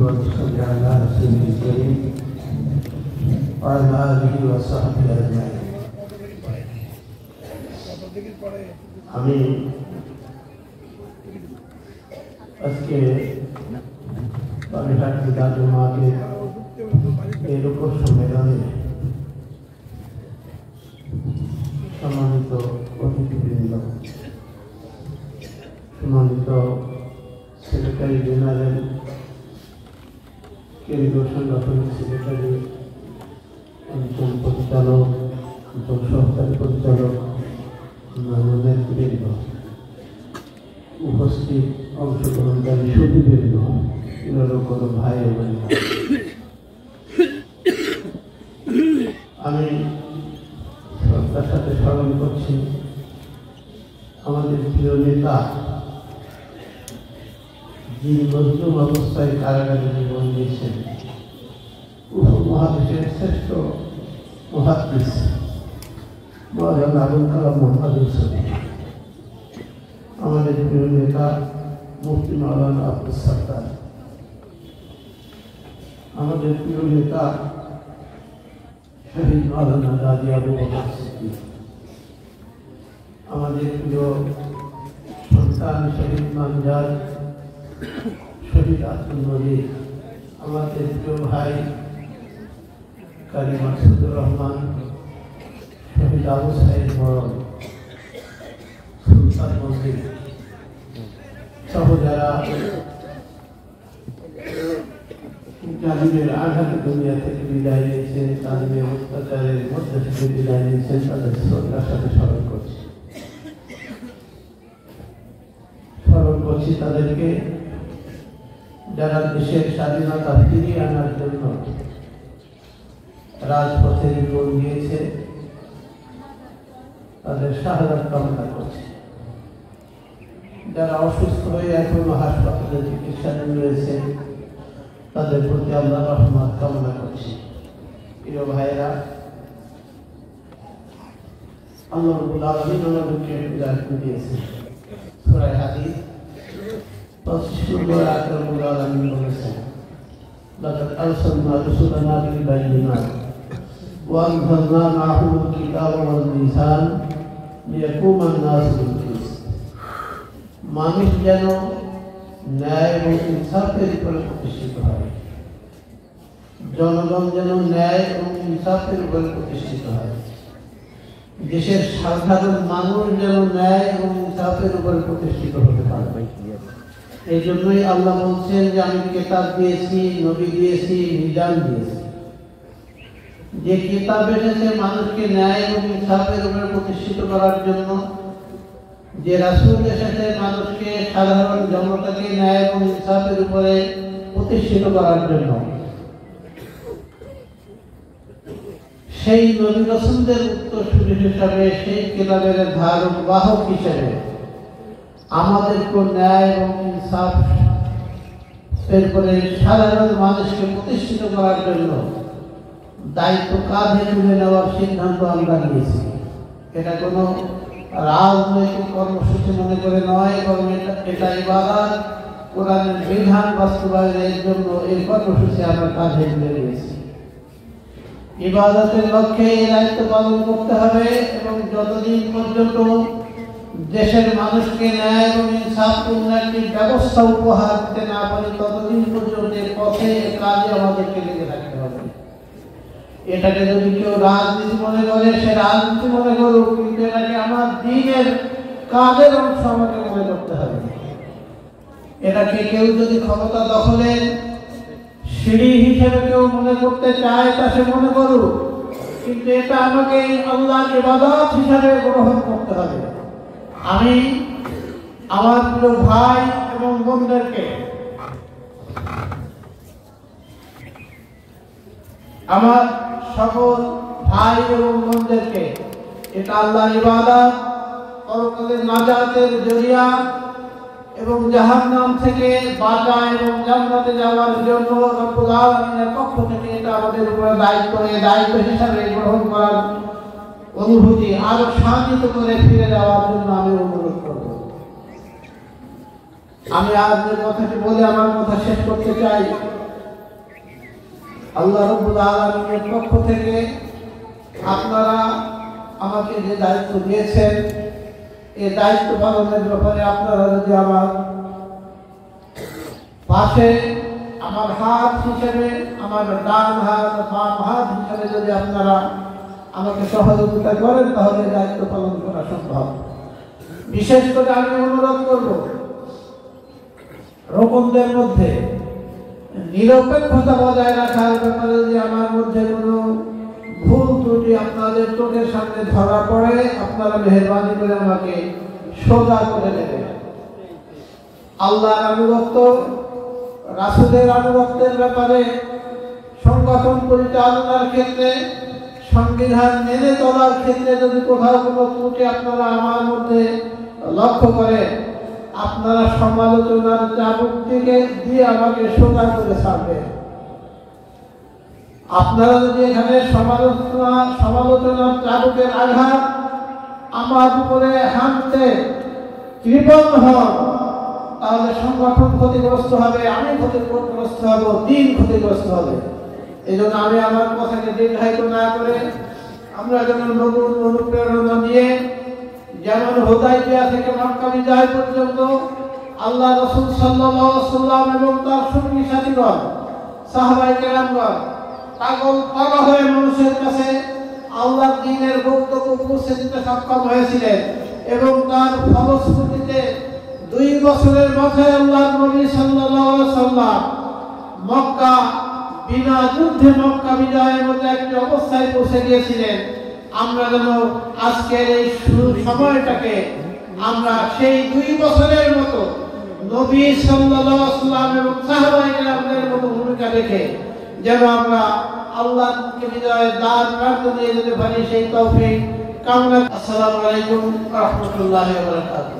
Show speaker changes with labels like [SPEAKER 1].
[SPEAKER 1] وصل على رسوله الكريم وعلى آله وصحبه أجمعين। আমি আজকে বাগেরহাট বিধান জমাতের এই রূপক সম্মেলনে সম্মানিত অতিথিবৃন্দ, সম্মানিত সেক্রেটারি জেনারেল, কেন্দ্রীয় সাংগঠনিক সেক্রেটারি, অঞ্চল পরিচালক, অঞ্চল সহকারী পরিচালক, নেতৃবৃন্দ, উপস্থিত অংশগ্রহণকারী সুধীবৃন্দ, কোনো ভাই এবং আমি শ্রদ্ধার সাথে স্মরণ করছি আমাদের প্রিয় নেতা, যিনি মজলুম অবস্থায় কারাগারে জীবন দিয়েছেন, উপমহাদেশের শ্রেষ্ঠ মুহাদ্দিস মাওলানা আবুল কালাম মোহাম্মদ ইউসুফ, আমাদের প্রিয় নেতা মুফতি মাওলানা আব্দুস সাত্তার, আমাদের প্রিয় নেতা শহীদ মাওলানা গাজী আবু বকর সিদ্দিক, আমাদের প্রিয় সন্তান শহীদ মানজার শহীদ আব্দুল নজির, আমাদের প্রিয় ভাই কারি মাসুদুর রহমান, শহীদ আবু সাইদ মরণ, সুলতান মন্দির সহ যারা জালিমের আঘাতে দুনিয়া থেকে বিদায় নিয়েছেন, জালিমের অত্যাচারের মধ্যে থেকে বিদায় নিয়েছেন, তাদের শ্রদ্ধার সাথে স্মরণ করছি তাদেরকে, যারা দেশের স্বাধীনতা ফিরিয়ে আনার জন্য রাজপথে জীবন দিয়েছে, তাদের শাহাদাত কামনা করছি। যারা অসুস্থ হয়ে এখনো হাসপাতালে চিকিৎসাধীন রয়েছে, তাদের প্রতি আল্লাহ রহমত কামনা করছি। প্রিয় ভাইরা, আল্লাহ রাব্বুল আলামিন আমাদেরকে জান্নাত দিয়েছেন। সূরা হাদীদ 25 নম্বর আয়াতে আল্লাহ আলামিন বলেছেন, লাকাদ আরসালনা রাসূলানা বিল বায়িনাত ওয়া আনজালনা মা'হুল কিতাবা ওয়াল মিজান লিয়াকুমা আন-নাসু বিল কিসত। মানুষ যেন ন্যায় এবং ইনসাফের উপরে প্রতিষ্ঠিত হয়, জনগণ যেন ন্যায় এবং ইনসাফের উপরে প্রতিষ্ঠিত হয়, দেশের সাধারণ মানুষ যেন ন্যায় এবং ইনসাফের উপরে প্রতিষ্ঠিত হতে পারে। এই জন্যই আল্লাহ বলছেন যে আমি কিতাব দিয়েছি, নবী দিয়েছি, মিজান দিয়েছি। যে কিতাব এসেছে মানুষকে ন্যায় এবং ইনসাফের উপরে প্রতিষ্ঠিত করার জন্য, যে রাসূল এসেছে মানুষকে, সাধারণ জনতাকে ন্যায় এবং ইনসাফের উপরে প্রতিষ্ঠিত করার জন্য, সেই নবী রাসূলদের উত্তরসূরি হিসাবে, সেই কিতাবের ধারক বাহক হিসেবে আমাদেরকে ন্যায় এবং ইনসাফ এর উপরে সাধারণ মানুষকে প্রতিষ্ঠিত করার জন্য দায়িত্ব কাঁধে তুলে নেওয়ার সিদ্ধান্ত আমরা নিয়েছি। এটা কোনো রাজনৈতিক কর্মসূচি মনে করে নয়, বরং এটা ইবাদত, কোরআনের বিধান বাস্তবায়নের জন্য এই কর্মসূচি আমরা কাঁধে তুলে নিয়েছি। ইবাদতের লক্ষ্যে এই দায়িত্ব পালন করতে হবে এবং যতদিন পর্যন্ত দেশের মানুষকে ন্যায় এবং ইনসাফপূর্ণ একটি ব্যবস্থা উপহার দিতে না পারি, ততদিন পর্যন্ত এর পথে কাজে আমাদেরকে লেগে থাকতে হবে। এটাকে যদি কেউ রাজনীতি মনে করে, সে রাজনীতি মনে করুক, কিন্তু এটাকে আমার দিনের কাজের অংশ আমাকে মনে করতে হবে। এটাকে কেউ যদি ক্ষমতা দখলের সিঁড়ি হিসেবে কেউ মনে করতে চায়, তা সে মনে করুক, কিন্তু এটা আমাকে আল্লাহর ইবাদত হিসাবে গ্রহণ করতে হবে। আমি আমার প্রিয় ভাই এবং বোনদেরকে, আমার সকল ভাই এবং বোনদেরকে, এটা আল্লাহর ইবাদত, পরকালের নাজাতের জরিয়া এবং জাহান্নাম থেকে বাঁচা এবং জান্নাতে যাওয়ার জন্য রব্বুল আলামিনের পক্ষ থেকে এটা আমাদের উপরে দায়িত্ব, এই দায়িত্ব হিসাবে গ্রহণ করার অনুভূতি আরো শান্তিত করে ফিরে যাওয়ার জন্য আমি অনুরোধ করব। আমি আজ যে কথাটি বলে আমার কথা শেষ করতে চাই, আল্লাহ রাব্বুল আলামিনের পক্ষ থেকে আপনারা আমাকে যে দায়িত্ব দিয়েছেন, এই দায়িত্ব পালনের ব্যাপারে আপনারা যদি আমার পাশে, আমার হাত হিসেবে, আমার ডান হাত বাম হাত হিসেবে যদি আপনারা আমাকে সহযোগিতা করেন, তাহলে দায়িত্ব পালন করা সম্ভব। বিশেষ করে আমি অনুরোধ করব, রোকনদের মধ্যে নিরপেক্ষতা বজায় রাখার ব্যাপারে যদি আমার মধ্যে কোনো ভুল ত্রুটি আপনাদের চোখের সামনে ধরা পড়ে, আপনারা মেহেরবানি করে আমাকে সোজা করে দেবেন। আল্লাহর আনুগত্য, রাসূলের আনুগত্যের ব্যাপারে, সংগঠন পরিচালনার ক্ষেত্রে, সংবিধান মেনে চলার ক্ষেত্রে যদি কোথাও কোনো ত্রুটি আপনারা আমার মধ্যে লক্ষ্য করেন, আপনারা সমালোচনার চাবুক দিয়ে আমাকে সোজা করে ছাড়বেন। আপনারা যদি এখানে সমালোচনার চাবুকের আঘাত আমার উপরে হানতে কৃপণ হন, তাহলে সংগঠন ক্ষতিগ্রস্ত হবে, আমি ক্ষতিগ্রস্ত হব, দিন ক্ষতিগ্রস্ত হবে। এই জন্য আমি আমার কথাকে দীর্ঘায়িত না করে আমরা যেন নতুন অনুপ্রেরণা নিয়ে, যেমন হুদায়বিয়া থেকে মক্কা বিজয় পর্যন্ত আল্লাহ রাসূল সাল্লাল্লাহু আলাইহি ওয়াসাল্লাম এবং তার সঙ্গী সাথীগণ, সাহাবায়ে কেরামগণ পাগল হয়ে মানুষের কাছে আল্লাহর দ্বীনের বক্তব্য পৌঁছে দিতে সক্ষম হয়েছিলেন, এবং তার ফলশ্রুতিতে 2 বছরের মাথায় আল্লাহর নবী সাল্লাল্লাহু আলাইহি ওয়াসাল্লাম মক্কা বিনা যুদ্ধে মক্কা বিজয়ের মতো একটি অবস্থায় পৌঁছে গিয়েছিলেন। আমরা যেন আজকের এই সময়টাকে আমরা সেই 2 বছরের মতো নবী সাল্লাল্লাহু আলাইহি ওয়াসাল্লাম এবং সাহাবায়ে কেরামদের মতো ভূমিকা রেখে যেন আমরা আল্লাহকে বিজয়ের দ্বার প্রান্ত দিয়ে যেতে পারি, সেই তৌফিক কামনা। আসসালামু আলাইকুম ওয়া রাহমাতুল্লাহি ওয়া বারাকাতুহু।